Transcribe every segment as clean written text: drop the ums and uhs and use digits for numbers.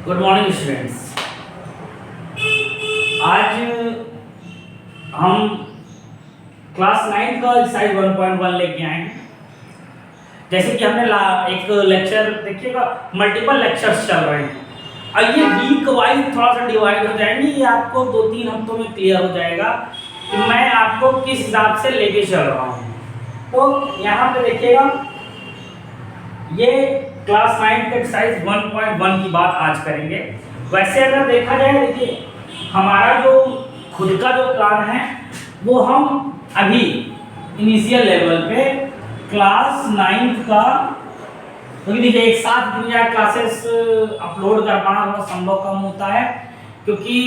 Good morning students. आज हम class 9 का एक्सरसाइज 1.1 लेके आए हैं। जैसे कि हमने एक लेक्चर देखिएगा, मल्टीपल लेक्चर्स चल रहे हैं और ये वीक वाइज थोड़ा सा डिवाइड हो जाएंगे। ये आपको 2-3 हफ्तों में क्लियर हो जाएगा कि मैं आपको किस हिसाब से लेके चल रहा हूँ। तो यहाँ पे देखिएगा, ये क्लास 9 के एक्सरसाइज 1.1 की बात आज करेंगे। वैसे अगर देखा जाए, देखिए हमारा जो खुद का जो प्लान है वो हम अभी इनिशियल लेवल पे क्लास 9 का, क्योंकि देखिए एक साथ दुनिया क्लासेस अपलोड कर पाना थोड़ा संभव कम होता है, क्योंकि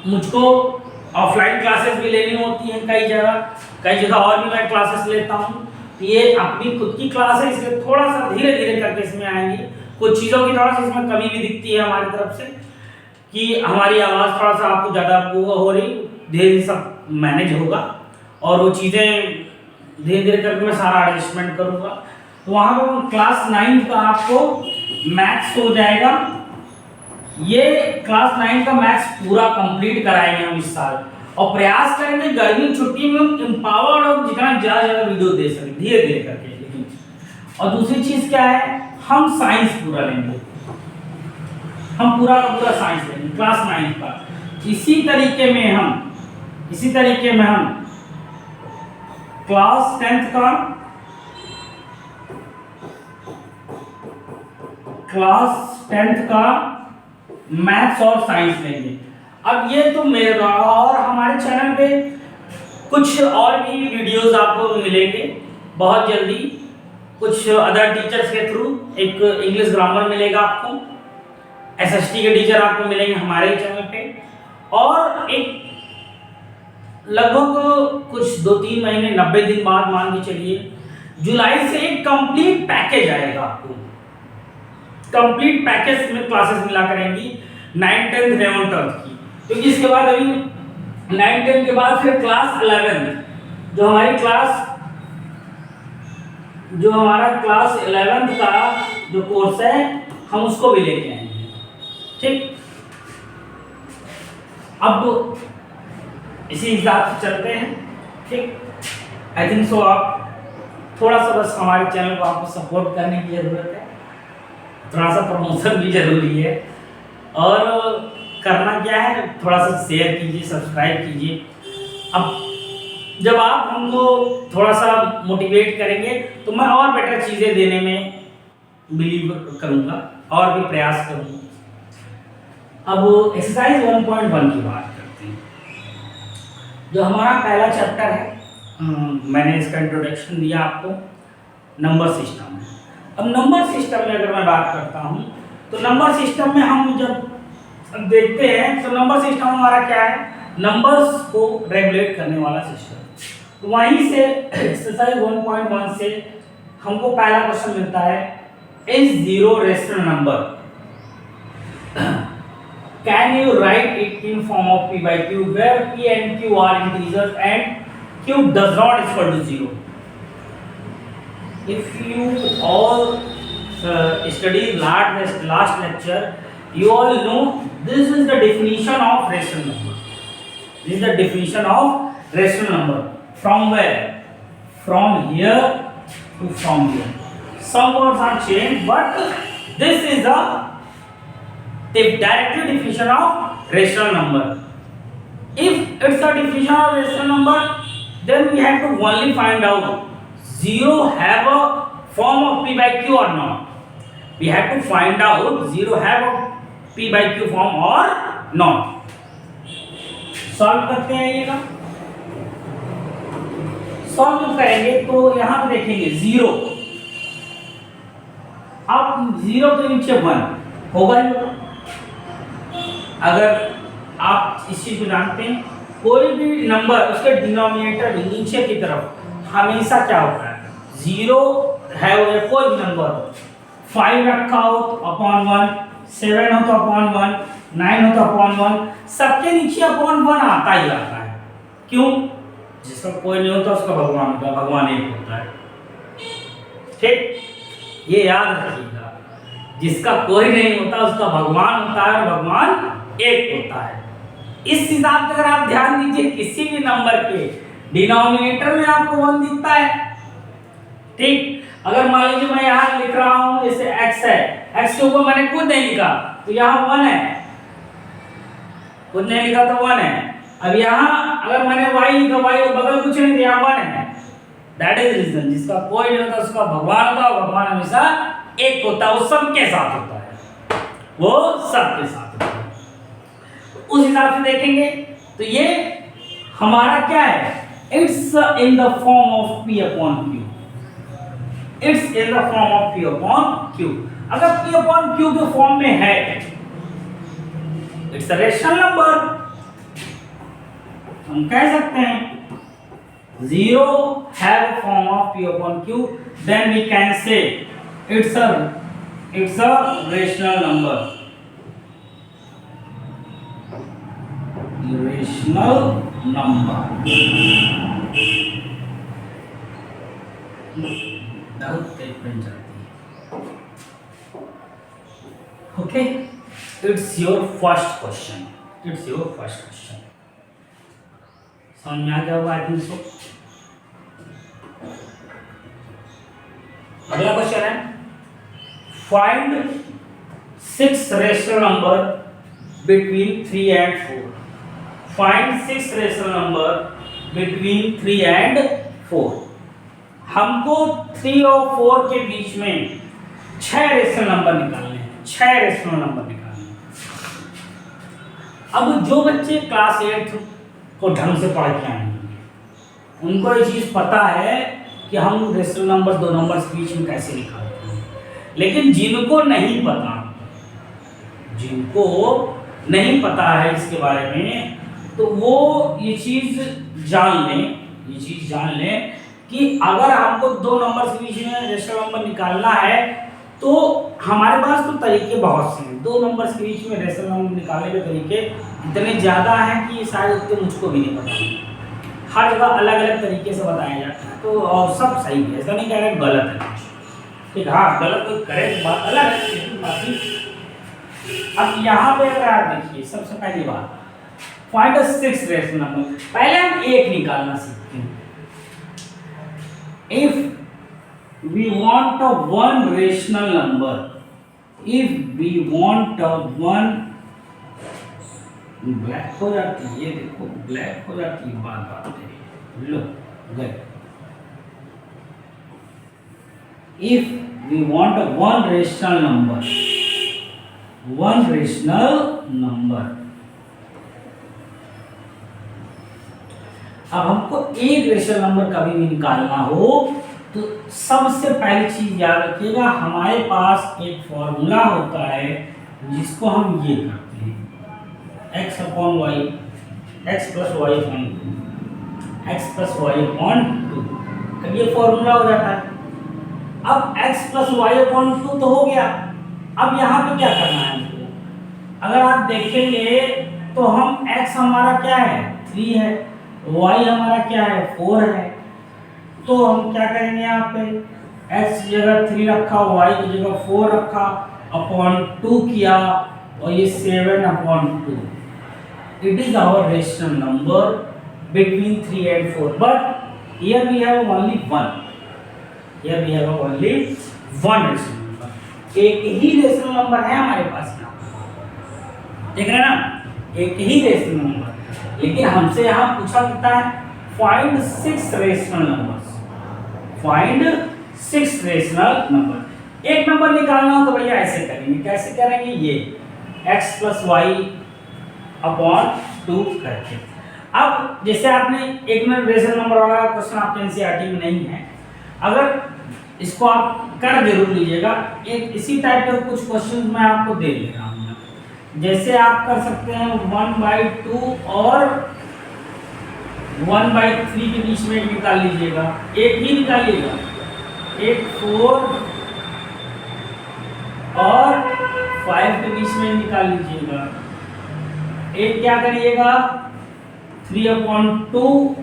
मुझको ऑफलाइन क्लासेस भी लेनी होती हैं कई जगह और भी मैं क्लासेस लेता हूँ। ये अपनी खुद की क्लास है, इसलिए थोड़ा सा धीरे धीरे करके इसमें आएंगी। कुछ चीज़ों की थोड़ा सा इसमें कमी भी दिखती है हमारी तरफ से कि हमारी आवाज़ थोड़ा सा आपको ज़्यादा हो रही, धीरे धीरे सब मैनेज होगा और वो चीज़ें धीरे धीरे करके मैं सारा एडजस्टमेंट करूँगा। तो वहाँ पर क्लास 9 का आपको मैथ्स हो जाएगा। ये क्लास 9 का मैथ्स पूरा कंप्लीट कराएंगे हम इस साल और प्रयास करेंगे गर्मी छुट्टी में एम्पावर्ड और जितना ज़्यादा वीडियो दे सकें धीरे धीरे करके। लेकिन और दूसरी चीज़ क्या है, हम साइंस पूरा लेंगे, हम पूरा का पूरा साइंस लेंगे क्लास 9 का। इसी तरीके में हम क्लास 10th का मैथ्स और साइंस लेंगे। अब ये तो मेरे द्वारा, और हमारे चैनल पे कुछ और भी वीडियोस आपको मिलेंगे बहुत जल्दी। कुछ अदर टीचर्स के थ्रू एक इंग्लिश ग्रामर मिलेगा आपको, एसएसटी के टीचर आपको मिलेंगे हमारे चैनल पे, और एक लगभग कुछ 2-3 महीने 90 दिन बाद मान के चलिए जुलाई से एक कंप्लीट पैकेज आएगा आपको। कंप्लीट पैकेज में क्लासेस मिला करेंगी 9, 10, 11, 12 की, क्योंकि इसके बाद अभी 9, 10 के बाद फिर क्लास 11 जो हमारा क्लास 11 का जो कोर्स है हम उसको भी लेके आएंगे। ठीक, अब इसी हिसाब से चलते हैं। ठीक, आई थिंक सो आप थोड़ा सा बस हमारे चैनल को आपको सपोर्ट करने की ज़रूरत है, थोड़ा सा प्रमोशन भी जरूरी है और करना क्या है, थोड़ा सा शेयर कीजिए, सब्सक्राइब कीजिए। अब जब आप हमको थोड़ा सा मोटिवेट करेंगे तो मैं और बेटर चीज़ें देने में बिलीव करूँगा और भी प्रयास करूँगा। अब एक्सरसाइज 1.1 की बात करते हैं। जो हमारा पहला चैप्टर है, मैंने इसका इंट्रोडक्शन दिया आपको, नंबर सिस्टम है। अब नंबर सिस्टम में अगर मैं बात करता हूँ तो नंबर सिस्टम में हम जब देखते हैं तो नंबर सिस्टम हमारा क्या है, नंबर्स को रेगुलेट करने वाला सिस्टम। तो वहीं से एक्सरसाइज 1.1 से हमको पहला क्वेश्चन मिलता है, is 0 rational number? Can you write it in form of p by q where p and q are integers and q does not equal to 0? If you all studied last lecture, you all know this is the definition of rational number. This is the definition of rational number. From where? From here to from here. Some words are changed, but this is the directly definition of rational number. If it's a definition of rational number, then we have to only find out 0 have a form of p by q or not. We have to find out 0 have a p by q form or not. Solve करते हैं ये ना, solve करेंगे तो यहाँ पे देखेंगे 0, अब 0 के नीचे 1 होगा ही होगा। अगर आप इस चीज को जानते हैं, कोई भी नंबर उसके डिनोमिनेटर नीचे की तरफ हमेशा क्या होता है, 0 है या कोई भी नंबर हो, 5 रखा हो तो अपॉन 1, 7 हो तो अपॉन 1, 9 हो तो अपॉन 1, सबके नीचे अपॉन 1 आता ही आता है। क्यों? जिसका कोई नहीं होता उसका भगवान एक होता है। ठीक, ये याद रखिएगा। जिसका कोई नहीं होता उसका भगवान होता है, और भगवान एक होता है। इस हिसाब से अगर आप ध्यान दीजिए, किसी भी नंबर के डिनोमिनेटर में आपको 1 दिखता है, ठीक। अगर मान लीजिए मैं यहाँ लिख रहा हूँ जैसे x है, x के ऊपर मैंने कुछ नहीं लिखा तो यहाँ 1 है, कुछ नहीं लिखा तो 1 है। अब यहाँ अगर मैंने y लिखा, y के बगल कुछ नहीं दिया, 1 है। दैट इज रीजन, जिसका कोई नहीं होता उसका भगवान होता है, भगवान हमेशा एक होता है, वो सबके साथ होता है, वो सबके साथ होता है। उस हिसाब से देखेंगे तो ये हमारा क्या है, it's in the form of p upon q, it's in the form of p upon q। अगर p अपॉन q के फॉर्म में है, इट्स अ रेशनल नंबर, हम कह सकते हैं 0 have a form of p upon q, then we can say it's a rational number, rational number। बहुत तेज pen चलती है। Okay, it's your first question, it's your first question. समझ में आ गया होगा आई थिंक सो। अगला क्वेश्चन है, find 6 rational number between 3 and 4। Find 6 rational number between 3 and 4। हमको 3 और 4 के बीच में 6 रेशनल नंबर निकालने हैं, 6 रेशनल नंबर निकालने हैं। अब जो बच्चे क्लास 8 को ढंग से पढ़ के आएंगे, उनको ये चीज़ पता है कि हम रेशनल नंबर 2 नंबर के बीच में कैसे निकालते हैं। लेकिन जिनको नहीं पता, जिनको नहीं पता है इसके बारे में, तो वो ये चीज़ जान लें, ये चीज़ जान लें कि अगर हमको 2 नंबर के बीच में रेशनल नंबर निकालना है तो हमारे पास तो तरीके बहुत से हैं। 2 नंबर के बीच में रेशनल नंबर निकालने के तरीके इतने ज़्यादा हैं कि शायद उतने मुझको भी नहीं पता। हर जगह अलग अलग तरीके से बताया जाता है, तो और सब सही है, ऐसा नहीं कह रहे गलत है कुछ, ठीक। हाँ, गलत कोई करे तो बात अलग है, लेकिन बाकी अब यहाँ पे अगर आप देखिए, सबसे पहली बात फाइंड 6 रेशनल नंबर। पहले हम एक निकालना सीखते हैं। If we want a one rational number, if we want a one, black हो जाती है, ये देखो ब्लैक हो जाती है बात पे, लो गए। If we want a one rational number, one rational number, अब हमको एक रेशनल नंबर कभी भी निकालना हो तो सबसे पहली चीज याद रखिएगा, हमारे पास एक फॉर्मूला होता है जिसको हम ये करते हैं, x upon y, x plus y upon 2, x plus y upon 2। अब ये फॉर्मूला हो जाता है। अब x प्लस वाई अपॉन 2 तो हो गया। अब यहाँ पे क्या करना है हमको, अगर आप देखेंगे तो हम x हमारा क्या है 3 है, y हमारा क्या है 4 है, तो हम क्या करेंगे यहाँ पे x की जगह 3 रखा, y की जगह 4 रखा, अपॉन 2 किया, और ये 7 upon 2। It is our rational number between 3 and 4, but here we have only 1, here we have only 1 rational number. एक ही रेशनल नंबर है हमारे पास यहाँ, देख रहे हैं ना, एक ही रेशनल नंबर, लेकिन हमसे यहाँ पूछा जाता है find 6 rational numbers, find 6 rational number. एक नंबर निकालना हो तो भैया ऐसे करेंगे, कैसे करेंगे, ये x प्लस वाई अपॉन 2 करके। अब जैसे आपने एक रेशनल नंबर वाला क्वेश्चन आपके एनसीईआरटी में नहीं है, अगर इसको आप कर जरूर लीजिएगा। एक इसी टाइप के कुछ क्वेश्चन मैं आपको दे दे रहा हूँ, जैसे आप कर सकते हैं 1/2 और 1/3 के बीच में निकाल लीजिएगा, एक ही निकालिएगा, एक 4 और 5 के बीच में निकाल लीजिएगा। एक क्या करिएगा 3/2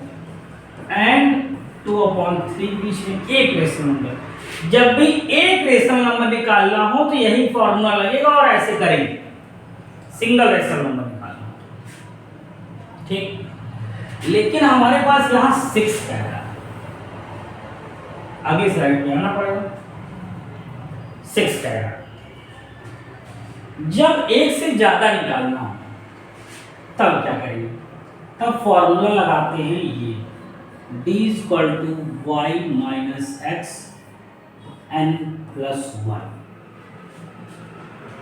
एंड 2/3 के बीच में एक रेशनल नंबर। जब भी एक रेशनल नंबर निकालना हो तो यही फॉर्मूला लगेगा और ऐसे करेंगे, सिंगल रेशनल नंबर निकालना हो, ठीक। लेकिन हमारे पास यहां 6 कह रहा है, अगली स्लाइड में आना पड़ेगा। 6 कह रहा है, जब एक से ज्यादा निकालना हो तब क्या करेंगे, तब फॉर्मूला लगाते हैं ये d equal to y minus x n plus 1,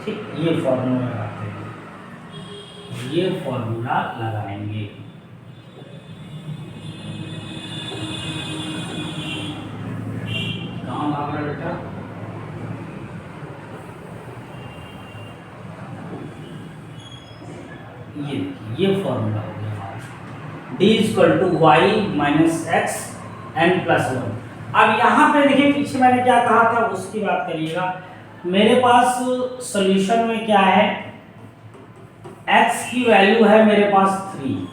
ठीक। ये फॉर्मूला लगाते हैं, ये फॉर्मूला लगाएंगे। कहाँ भाग रहा बेटा, ये फॉर्मूला हो गया हमारा d equal to y minus x n plus 1। अब यहाँ पे देखिए पीछे मैंने क्या कहा था उसकी बात करिएगा। मेरे पास सॉल्यूशन में क्या है, x की वैल्यू है मेरे पास 3,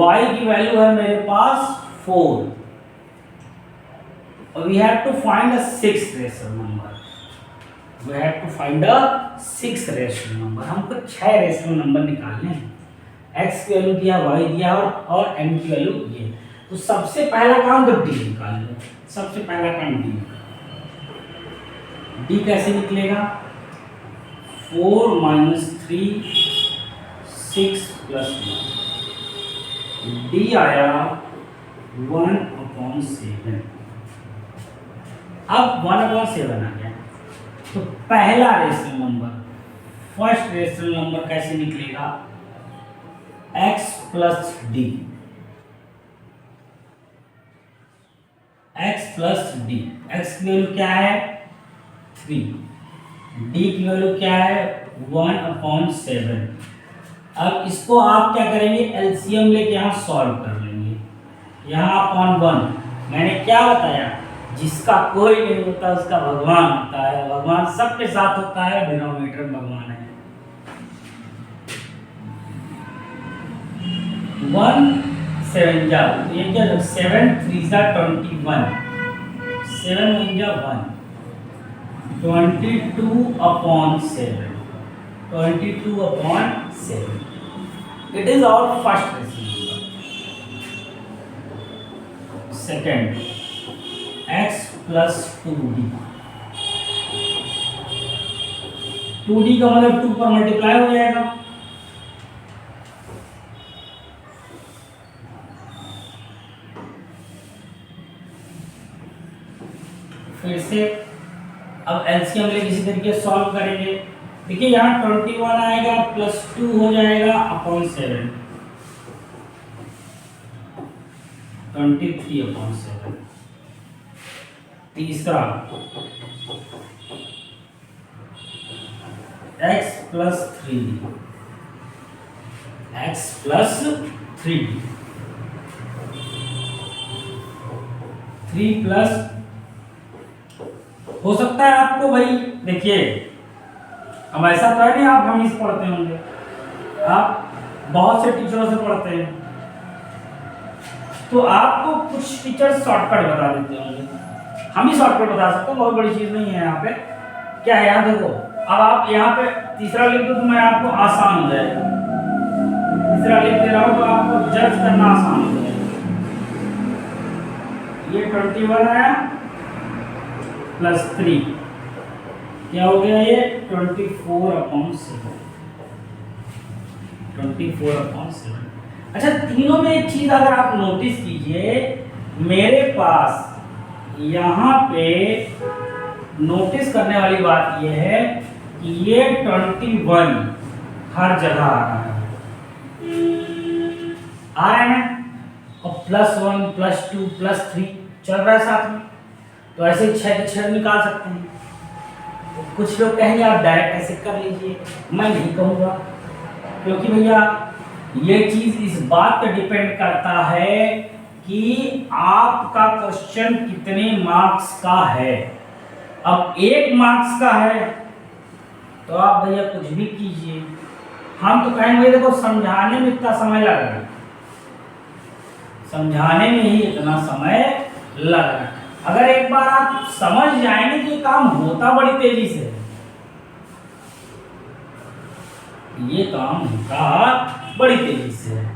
y की वैल्यू है मेरे पास 4, और we have to find a 6th rational number. We have to find a 6th rational number. हमको 6 रेशनल नंबर निकालने हैं। x की वैल्यू दिया, y दिया और n की वैल्यू ये। तो सबसे पहला काम तो d निकाल लो। सबसे पहला काम d। d कैसे निकलेगा, 4 माइनस 3 6 प्लस 1, d आया 1/7। अब 1/7 आ गया, तो पहला rational number, first rational number कैसे निकलेगा, x plus D, x plus D. x की वैल्यू क्या है 3, d की वैल्यू क्या है 1/7। अब इसको आप क्या करेंगे, एलसीएम लेके यहाँ सॉल्व कर लेंगे। यहाँ अपॉन 1, मैंने क्या बताया, जिसका कोई नहीं होता उसका भगवान होता है। भगवान सबके साथ होता है, डिनोमिनेटर भगवान है। 1 7 जा, ये क्या 7 3 जा 21, 7 1 जा 1, 22/7, 22/7। It is our first rational number. Second, x plus 2d, 2d का मतलब 2 पर मल्टीप्लाई हो जाएगा, फिर से अब एलसीएम लेके इसी तरीके से सॉल्व करेंगे। देखिए यहाँ 21 आएगा प्लस 2 हो जाएगा अपॉन 7, 23/7। तीसरा x plus 3d, x plus 3d, 3 plus, हो सकता है आपको भाई, देखिए अब ऐसा तो है नहीं आप हम से पढ़ते होंगे, आप बहुत से टीचरों से पढ़ते हैं, तो आपको कुछ टीचर शॉर्टकट बता देते होंगे, हम ही शॉर्टकट बता सकते हैं, बहुत बड़ी चीज नहीं है। यहाँ पे क्या है, यहाँ देखो, अब आप यहाँ पे तीसरा लिख दो तो मैं आपको आसान हो जाएगा, तीसरा लिख दे रहा हूँ तो आपको जज करना आसान हो जाएगा। ये 21 आया प्लस 3 क्या हो गया, ये 24/7, 24/7। अच्छा, तीनों में एक चीज अगर आप नोटिस कीजिए, मेरे पास यहाँ पे नोटिस करने वाली बात यह है कि ये 21 हर जगह आ रहा है, आ रहा है ना, और +1 +2 +3 चल रहा है साथ में, तो ऐसे 6 के 6 निकाल सकते हैं। तो कुछ लोग कहेंगे आप डायरेक्ट ऐसे कर लीजिए, मैं नहीं कहूँगा, क्योंकि भैया ये चीज इस बात पर डिपेंड करता है कि आपका क्वेश्चन कितने मार्क्स का है। अब 1 मार्क्स का है तो आप भैया कुछ भी कीजिए, हम तो कहेंगे देखो समझाने में इतना समय लग रहा है, समझाने में ही इतना समय लग रहा है, अगर एक बार आप समझ जाएंगे तो ये काम होता बड़ी तेजी से है। ये काम होता बड़ी तेजी से है।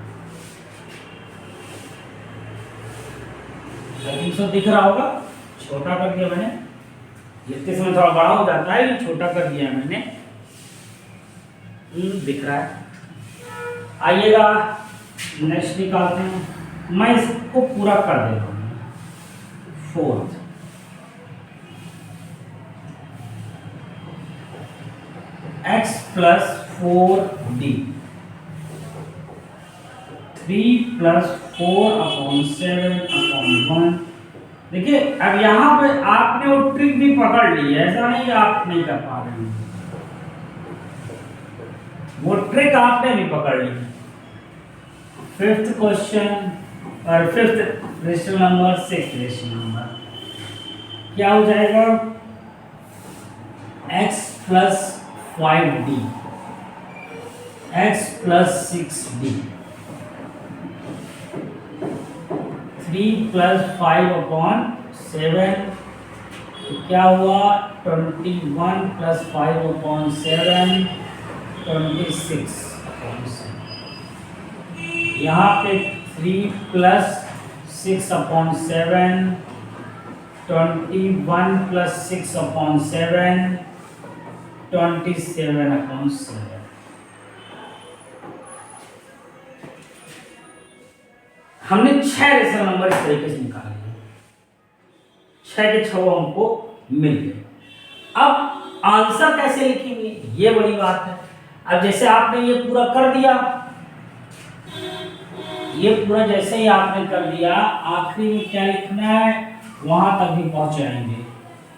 सब दिख रहा होगा, छोटा कर दिया मैंने, जितने समय थोड़ा बड़ा हो जाता है, ये छोटा कर दिया मैंने, दिख रहा है। आइएगा नेक्स्ट निकालते हैं, मैं इसको पूरा कर देता हूँ। Fourth x plus 4d 3 plus 4/7/1। देखिए अब यहाँ पे आपने वो ट्रिक भी पकड़ ली है, ऐसा नहीं कि आप नहीं कर पा रहे हैं, वो ट्रिक आपने भी पकड़ ली। फिफ्थ क्वेश्चन और fifth rational number, sixth rational number क्या हो जाएगा? x plus 5d x plus 6d 3 plus 5/7 तो क्या हुआ? 21 प्लस 5/7 26/7। यहाँ पे 3 प्लस 6/7 21 प्लस 6/7 27/7। हमने 6 रेशनल नंबर इस तरीके से निकाले, 6 के 6 हमको मिल गए। अब आंसर कैसे लिखेंगे, ये बड़ी बात है। अब जैसे आपने ये पूरा कर दिया, ये पूरा जैसे ही आपने कर दिया, आखिरी में क्या लिखना है, वहां तक भी पहुंच जाएंगे,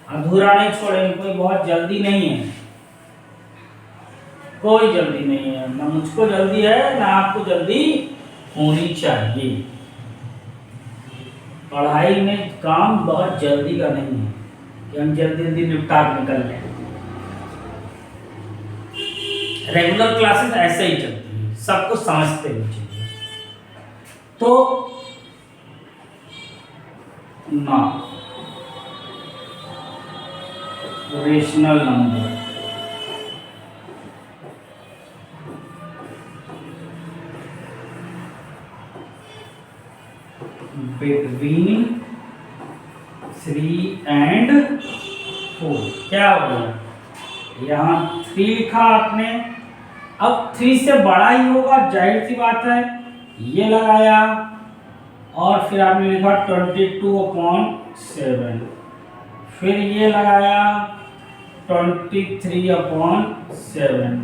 अधूरा नहीं छोड़ेंगे। कोई बहुत जल्दी नहीं है, कोई जल्दी नहीं है, ना मुझको जल्दी है ना आपको जल्दी होनी चाहिए। पढ़ाई में काम बहुत जल्दी का नहीं है कि हम जल्दी जल्दी निपटा के निकल लें। रेगुलर क्लासेस ऐसे ही चलती हैं, सब कुछ समझते हुए चलिए। तो ना रेशनल नंबर बिटवीन 3 and 4 क्या हो गया? यहाँ 3 लिखा आपने, अब 3 से बड़ा ही होगा, जाहिर सी बात है। ये लगाया और फिर आपने लिखा 22/7, फिर ये लगाया 23/7,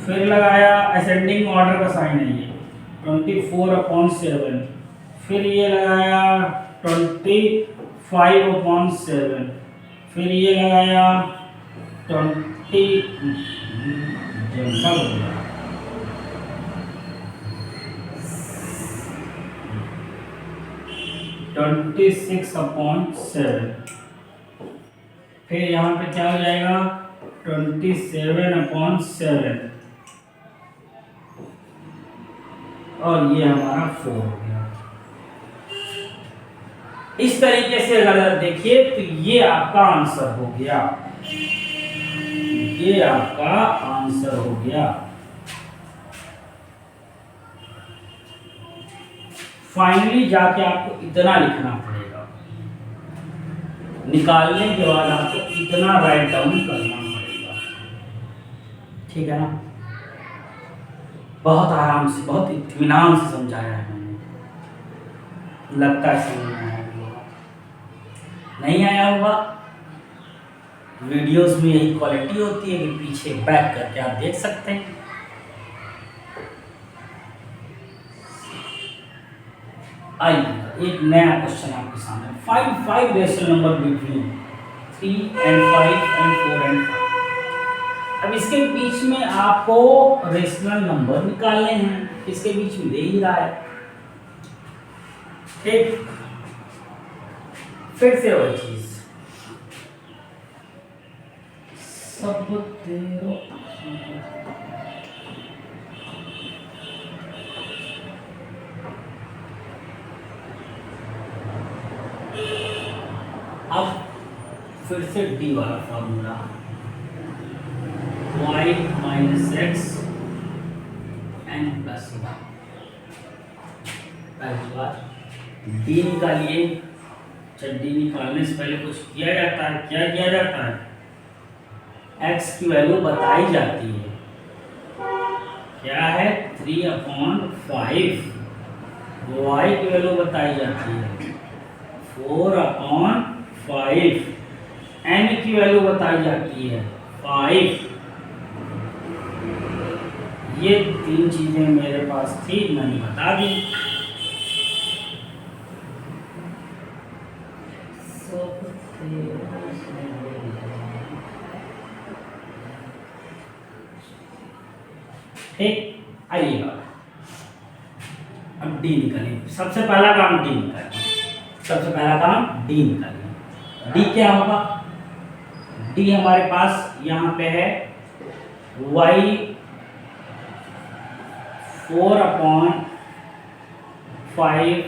फिर लगाया असेंडिंग ऑर्डर का साइन है ये 24/7, फिर ये लगाया 25/7, फिर ये लगाया 26/7, फिर यहाँ पे क्या हो जाएगा 27/7 और ये हमारा 4 हो गया। इस तरीके से अगर देखिए तो ये आपका आंसर हो गया, ये आपका आंसर हो गया। फाइनली जाके आपको इतना लिखना पड़ेगा, निकालने के बाद आपको इतना राइट डाउन करना पड़ेगा, ठीक है ना। बहुत आराम से, बहुत इत्मीनान से समझाया है मैंने, लगता है समझ में आया होगा। नहीं आया होगा, वीडियोस में यही क्वालिटी होती है कि पीछे बैक करके आप देख सकते हैं। आइए एक नया क्वेश्चन आपके सामने, 5 rational number between 3 and 5 and 4 and 5। अब इसके बीच में आपको रेशनल नंबर निकालने हैं, इसके बीच में दे ही रहा है, ठीक। फिर से वही चीज, सब तेरो फिर से डी वाला formula, y minus x n plus one. पहली बात डी निकालिए। जब डी निकालने से पहले कुछ किया जाता है, क्या किया जाता है? x की वैल्यू बताई जाती है। क्या है? 3/5। y की वैल्यू बताई जाती है 4/5। n की वैल्यू बताई जाती है 5। ये तीन चीजें मेरे पास थी, मैंने बता दी। ठीक, आइएगा अब डी निकालिए। सबसे पहला काम डी निकालिए। सबसे पहला काम डी निकालिए। डी क्या होगा? डी हमारे पास यहाँ पे है y 4/5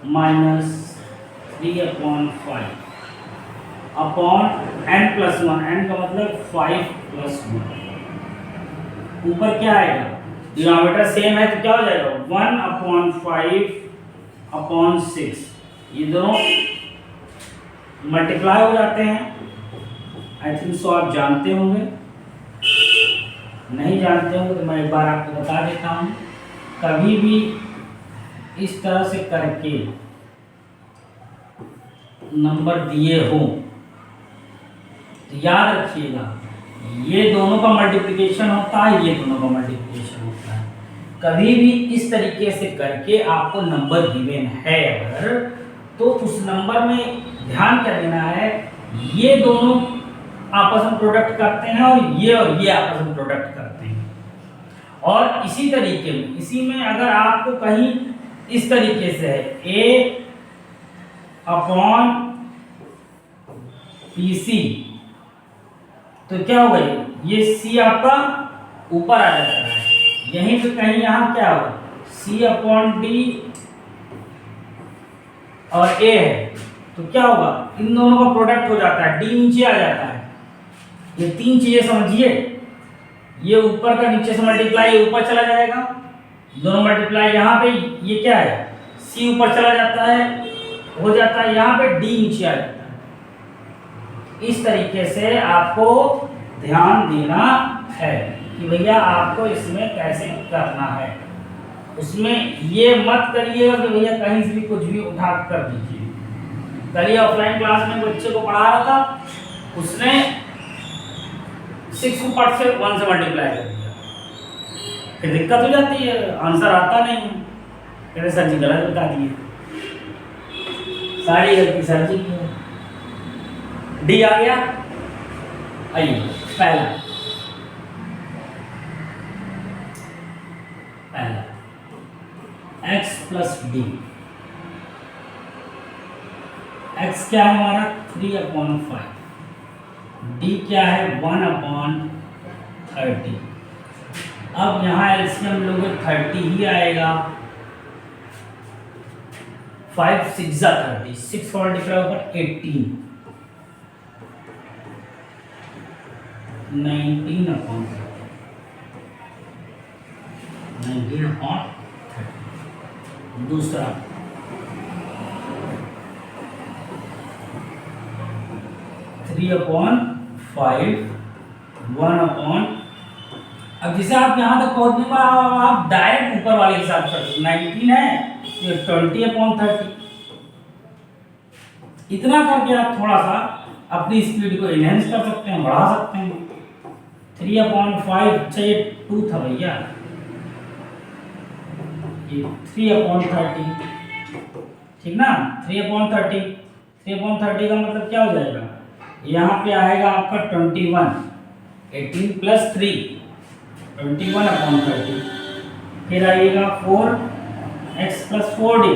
minus 3/5 upon n plus 1। n का मतलब 5 प्लस 1। ऊपर क्या आएगा? डिनोमिनेटर सेम है तो क्या हो जाएगा? 1/5/6। ये दोनों मल्टीप्लाई हो जाते हैं। आई थिंक सो आप जानते होंगे। नहीं जानते होंगे तो मैं एक बार आपको बता देता हूँ। कभी भी इस तरह से करके नंबर दिए हो तो याद रखिएगा, ये दोनों का मल्टीप्लिकेशन होता है, ये दोनों का मल्टीप्लिकेशन होता है। कभी भी इस तरीके से करके आपको नंबर गिवन है अगर, तो उस नंबर में ध्यान क्या देना है, ये दोनों आपस में प्रोडक्ट करते हैं और ये आपस में प्रोडक्ट करते हैं। और इसी तरीके में, इसी में अगर आपको कहीं इस तरीके से है a अपॉन PC, तो क्या होगा? ये C आपका ऊपर आ जाता है। यहीं पे कहीं यहाँ क्या होगा? C अपॉन D और A है, तो क्या होगा? इन दोनों का प्रोडक्ट हो जाता है, D नीचे आ जाता है। ये तीन चीजें समझिए। ये ऊपर का नीचे से मल्टीप्लाई ऊपर चला जाएगा, दोनों मल्टीप्लाई यहाँ पे। ये क्या है? C ऊपर चला जाता है, हो जाता है यहाँ पे D नीचे आ जाता है। इस तरीके से आपको ध्यान देना है कि भैया आपको इसमें कैसे करना है। उसमें ये मत करिएगा कि भैया कहीं से भी कुछ भी उठा कर दीजिए। कल ऑफलाइन क्लास में बच्चे को पढ़ा रहा था, उसने 6 को पार्ट से 1 से मल्टीप्लाई कर दिया। फिर दिक्कत हो जाती है, आंसर आता नहीं है। कहते सर जी गलत बता दिए। सारी गलती सर जी की है। डी आ गया। आइए पहला x प्लस डी। x क्या है हमारा? 3/5। d क्या है? 1/30। अब यहाँ एलसीएम लोगे 30 ही आएगा। 5 6 30, 6 का मल्टीप्लाई ऊपर 18, 19/30। दूसरा 3/5 1/। अब जैसे आप यहाँ तक पहुँचने पर आप डायरेक्ट ऊपर वाले हिसाब से 19 है, ये 20/30। इतना करके आप थोड़ा सा अपनी स्पीड को एनहेंस कर सकते हैं, बढ़ा सकते हैं। 3/5, अच्छा ये 2 था भैया, ये 3/30, ठीक ना? 3/30, 3/30 का मतलब क्या हो जाएगा? यहाँ पे आएगा आपका 21, 18 प्लस 3, 21/30। फिर आइएगा 4x प्लस 4d,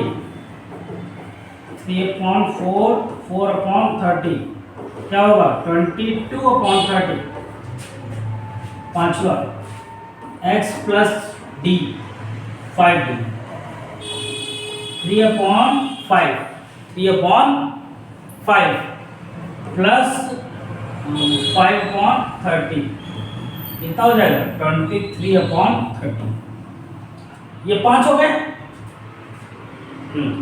3/4, 4/30 क्या होगा? 22/30। पांचवा x plus d, 5d, 3/5, 3/5। Plus 5/30 कितना हो जाएगा 23/30। ये 5 हो गए,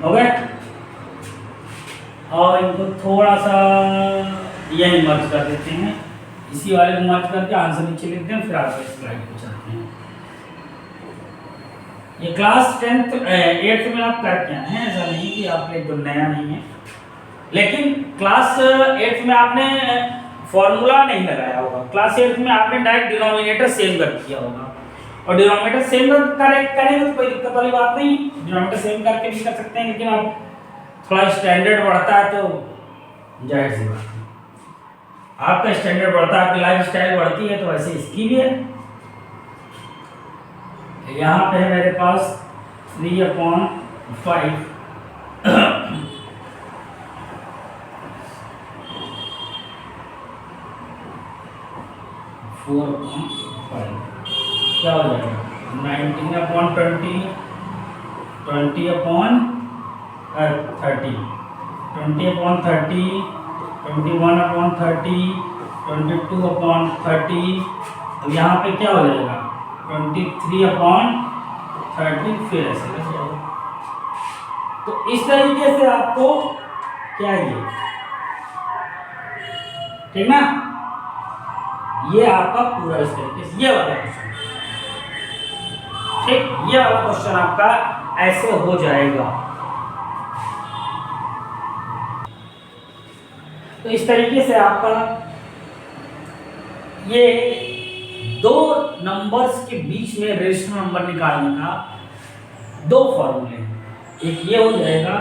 हो गए। और इनको थोड़ा सा यही मर्ज कर देते हैं, इसी वाले को मर्ज करके आंसर नीचे लिखते हैं, फिर आगे स्लाइड पे चलते हैं। ये क्लास 8th में आप करके आए हैं, ऐसा नहीं कि आपने एकदम नया नहीं है, लेकिन क्लास 8th में आपने फॉर्मूला नहीं लगाया होगा। क्लास 8th में आपने डायरेक्ट डिनोमिनेटर सेम कर दिया होगा, और डिनोमिनेटर सेम करेंगे तो कोई दिक्कत वाली बात नहीं, डिनोमिनेटर सेम करके भी कर सकते हैं, लेकिन अब थोड़ा स्टैंडर्ड बढ़ता है तो जाहिर सी बात है, आपका स्टैंडर्ड बढ़ता है, आपकी लाइफ स्टाइल बढ़ती है, तो वैसे इसकी भी है। यहाँ पे है मेरे पास 3/5 4/5 क्या हो जाएगा 19/20, 20/30, 20/30, 21/30, 22/30। अब यहाँ पे क्या हो जाएगा 23/30, फिर ऐसे लग जाएगा। तो इस तरीके से आपको क्या है ठीक ना, ये आपका पूरा इस तरीके से ये वाला क्वेश्चन, ठीक, ये वाला क्वेश्चन आपका ऐसे हो जाएगा। तो इस तरीके से आपका ये दो नंबर्स के बीच में रेशनल नंबर निकालने का दो फॉर्मूले हैं, एक ये हो जाएगा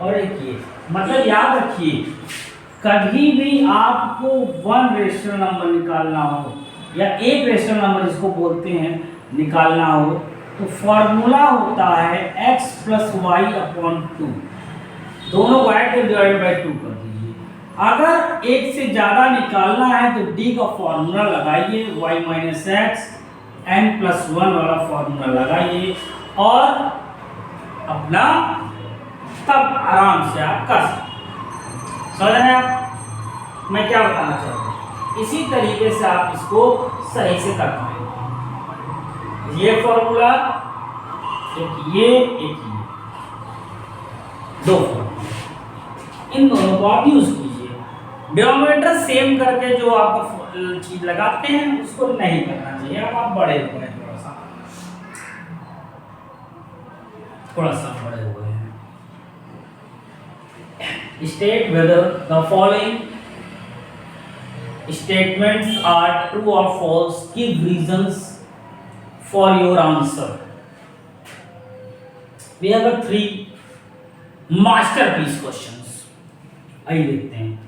और एक ये। मतलब याद रखिए, कभी भी आपको वन रेशनल नंबर निकालना हो या एक रेशनल नंबर जिसको बोलते हैं निकालना हो, तो फॉर्मूला होता है x + y/2। दोनों को ऐड कर डिवाइड बाय 2 कर दीजिए। अगर एक से ज्यादा निकालना है तो d का फॉर्मूला लगाइए, y - x n+1 वाला फॉर्मूला लगाइए, और अपना तब आराम से आप कर सकते। समझ रहे हैं आप मैं क्या बताना चाहता हूँ? इसी तरीके से आप इसको सही से कर पाएंगे। ये फॉर्मूला, एक ये, दो फॉर्मूला, इन दोनों को आप यूज कीजिए। डिनोमिनेटर सेम करके जो आप चीज लगाते हैं उसको नहीं करना चाहिए। अब आप बड़े हो गए, थोड़ा सा बड़े हो गए हैं। State whether the following statements are true or false. Give reasons for your answer. We have a 3 masterpiece questions. आइए देखते हैं।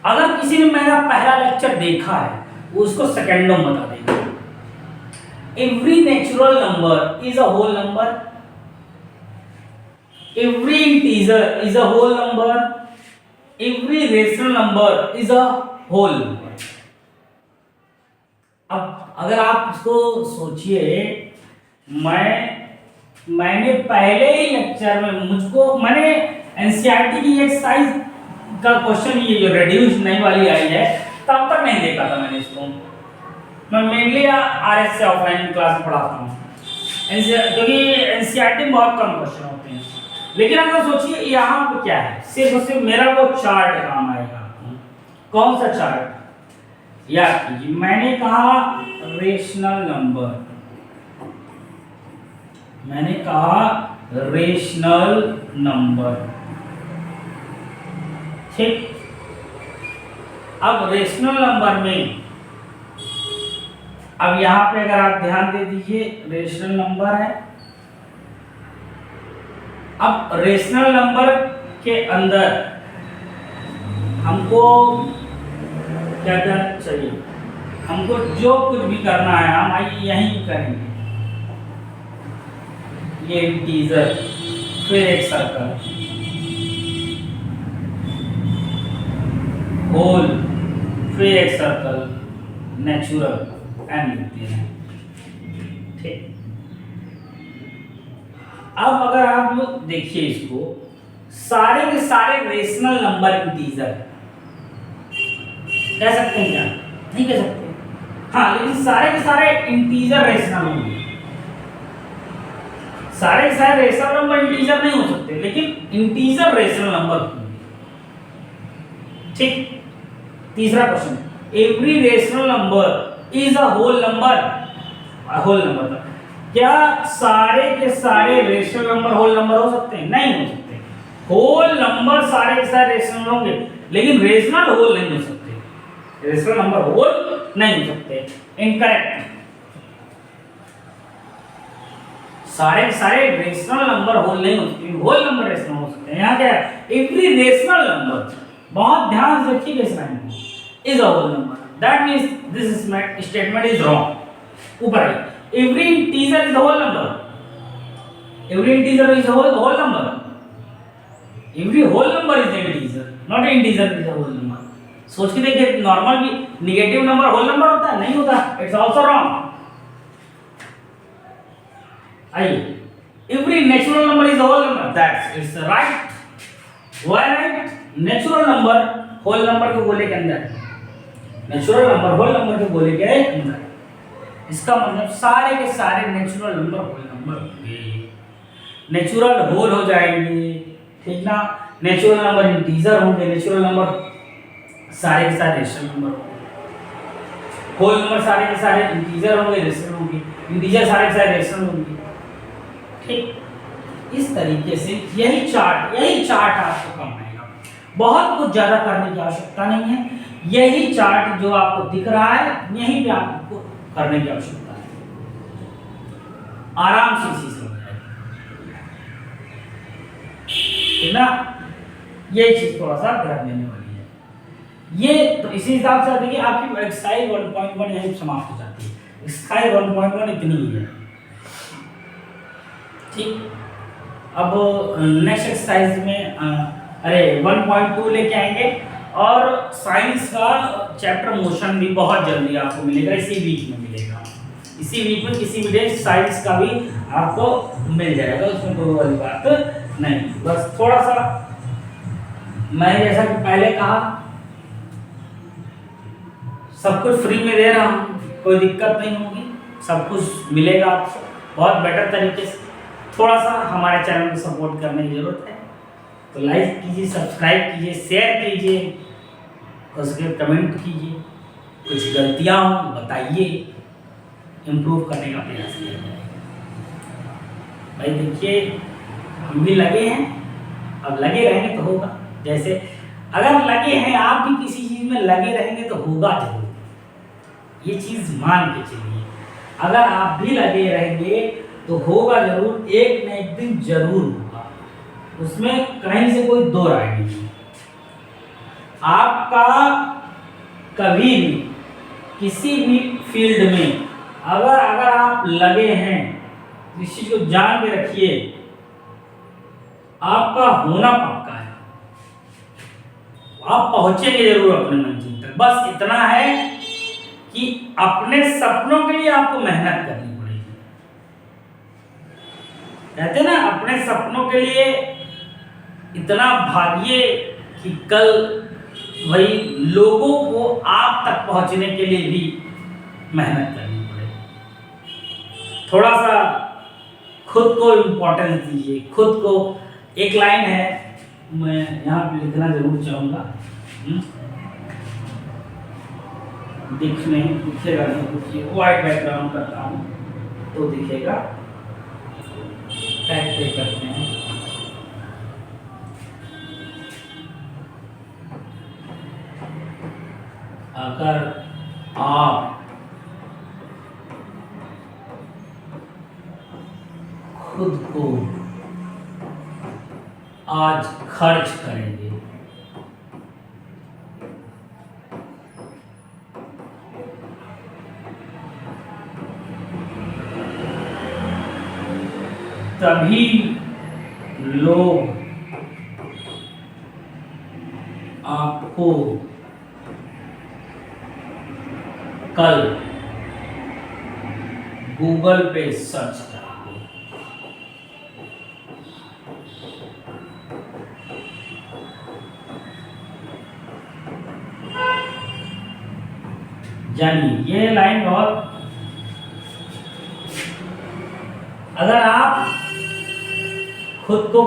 अगर किसी ने मेरा पहला लेक्चर देखा है वो उसको सेकेंडों में बता देगा। Every natural number is a whole number. Every integer is a whole number. Every rational number is a whole number. अब अगर आप इसको सोचिए, मैंने पहले ही लेक्चर में मैंने एनसीईआरटी की एक्सरसाइज का क्वेश्चन, ये जो रिड्यूस नई वाली आई है, तब तक नहीं देखा था मैंने इसको। मैं मेनली आरएस से ऑफलाइन क्लास में पढ़ाता हूँ, क्योंकि एनसीईआरटी में बहुत कम क्वेश्चन होते हैं। लेकिन अगर सोचिए यहाँ पे क्या है, सिर्फ और सिर्फ मेरा वो चार्ट काम आएगा। कौन सा चार्ट? याद कीजिए, मैंने कहा रेशनल नंबर, ठीक। अब रेशनल नंबर में, अब यहाँ पे अगर आप ध्यान दे दीजिए, रेशनल नंबर है। अब रेशनल नंबर के अंदर हमको क्या क्या चाहिए, हमको जो कुछ भी करना है हम यहीं करेंगे। ये इंटीजर, फिर एक सर्कल, होल, फिर एक सर्कल, नेचुरल एन लिखते हैं, ठीक। अब अगर आप लोग देखिए इसको, सारे के सारे रेशनल नंबर इंटीजर, कह सकते हैं क्या? नहीं कह सकते। हाँ, लेकिन सारे के सारे इंटीजर रेशनल होंगे। सारे के सारे रेशनल नंबर इंटीजर नहीं हो सकते, लेकिन इंटीजर रेशनल नंबर होंगे। ठीक। तीसरा question, every rational number is a whole number. Whole number था, क्या सारे के सारे रेशनल नंबर होल नंबर हो सकते हैं? नहीं हो सकते। होल नंबर सारे के सारे रेशनल होंगे, लेकिन रेशनल होल नहीं हो सकते। रेशनल नंबर होल नहीं हो सकते। इनकरेक्ट। सारे के सारे रेशनल नंबर होल नहीं हो सकते, होल नंबर रेशनल हो सकते हैं। यहाँ क्या है? एवरी रेशनल नंबर, बहुत ध्यान से देखिए इस लाइन को, is a whole number. That means this statement is wrong. ऊपर है, every integer is a whole number. Every integer is a whole number. Every whole number is an integer, not an integer is a whole number. सोच के देखिए, normal भी negative number whole number होता है? नहीं होता। It's also wrong. आइए, every natural number is a whole number. That's it's right. Why right? Natural number whole number के गोले के अंदर है। नेचुरल नंबर होल नंबर के गोले के अंदर। इसका मतलब सारे के सारे नेचुरल नंबर होल नंबर होंगे, नेचुरल होल हो जाएंगे। ठीक ना? नेचुरल नंबर इंटीजर होंगे, नेचुरल नंबर सारे के सारे रेशनल नंबर होंगे। होल नंबर सारे के सारे इंटीजर होंगे, रेशनल होंगे। इंटीजर सारे के सारे रेशनल होंगे। ठीक, इस तरीके से यही चार्ट आपको काम आएगा। बहुत कुछ ज्यादा करने की आवश्यकता नहीं है। यही चार्ट जो आपको दिख रहा है, यहीं पे आपको करने की आवश्यकता है। आराम से चीज हो जाएगी, ठीक ना? ये चीज थोड़ा सा ध्यान देने वाली है। ये तो इसी हिसाब से देखिए, आपकी एक्सरसाइज 1.1 यहीं समाप्त हो जाती है। एक्सरसाइज 1.1 इतनी ही है। ठीक, अब नेक्स्ट एक्सरसाइज में 1.2 लेके आएंगे, और साइंस का चैप्टर मोशन भी बहुत जल्दी आपको मिलेगा, इसी वीक में मिलेगा। इसी वीक में किसी भी डे साइंस का भी आपको मिल जाएगा, उसमें कोई वाली बात नहीं। बस थोड़ा सा मैं जैसा कि पहले कहा, सब कुछ फ्री में दे रहा हूँ, कोई दिक्कत नहीं होगी, सब कुछ मिलेगा आपको बहुत बेटर तरीके से। थोड़ा सा हमारे चैनल को सपोर्ट करने की जरूरत है, तो लाइक कीजिए, सब्सक्राइब कीजिए, शेयर कीजिए, उसके कमेंट कीजिए। कुछ गलतियाँ हो बताइए, इम्प्रूव करने का प्रयास किया जाए। भाई देखिए, हम भी लगे हैं, अब लगे रहेंगे तो होगा। जैसे अगर लगे हैं आप भी किसी चीज़ में लगे रहेंगे तो होगा जरूर, ये चीज़ मान के चलिए। अगर आप भी लगे रहेंगे तो होगा जरूर, एक न एक दिन जरूर होगा, उसमें कहीं से कोई दो राय नहीं। आपका कभी भी किसी भी फील्ड में अगर आप लगे हैं, इस चीज को जान के रखिए, आपका होना पक्का है, आप पहुंचेंगे जरूर अपने मंजिल तक। बस इतना है कि अपने सपनों के लिए आपको मेहनत करनी पड़ेगी। कहते हैं ना, अपने सपनों के लिए इतना भागिए कि कल वही लोगों को आप तक पहुंचने के लिए भी मेहनत करनी पड़ेगी। थोड़ा सा खुद को इम्पोर्टेंस दीजिए, खुद को। एक लाइन है, मैं यहाँ पे लिखना जरूर चाहूँगा, दिखेगा नहीं, कुछ वाइट बैकग्राउंड करता हूँ तो दिखेगा। टाइप पे करते हैं, अगर आप खुद को आज खर्च करेंगे, तभी लोग आपको कल गूगल पे सर्च करेंगे। जानिए। ये लाइन बहुत, अगर आप खुद को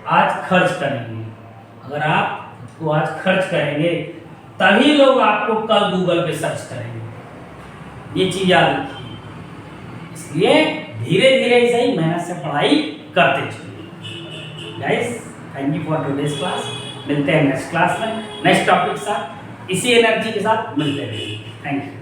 आज खर्च करेंगे, अगर आप खुद को आज खर्च करेंगे तभी लोग आपको कल गूगल पे सर्च करेंगे। ये चीज याद रखिए। इसलिए धीरे धीरे सही मेहनत से पढ़ाई करते चलिए। Guys, thank you for today's class. मिलते हैं नेक्स्ट क्लास में नेक्स्ट टॉपिक के साथ, इसी एनर्जी के साथ मिलते रहेंगे। Thank you.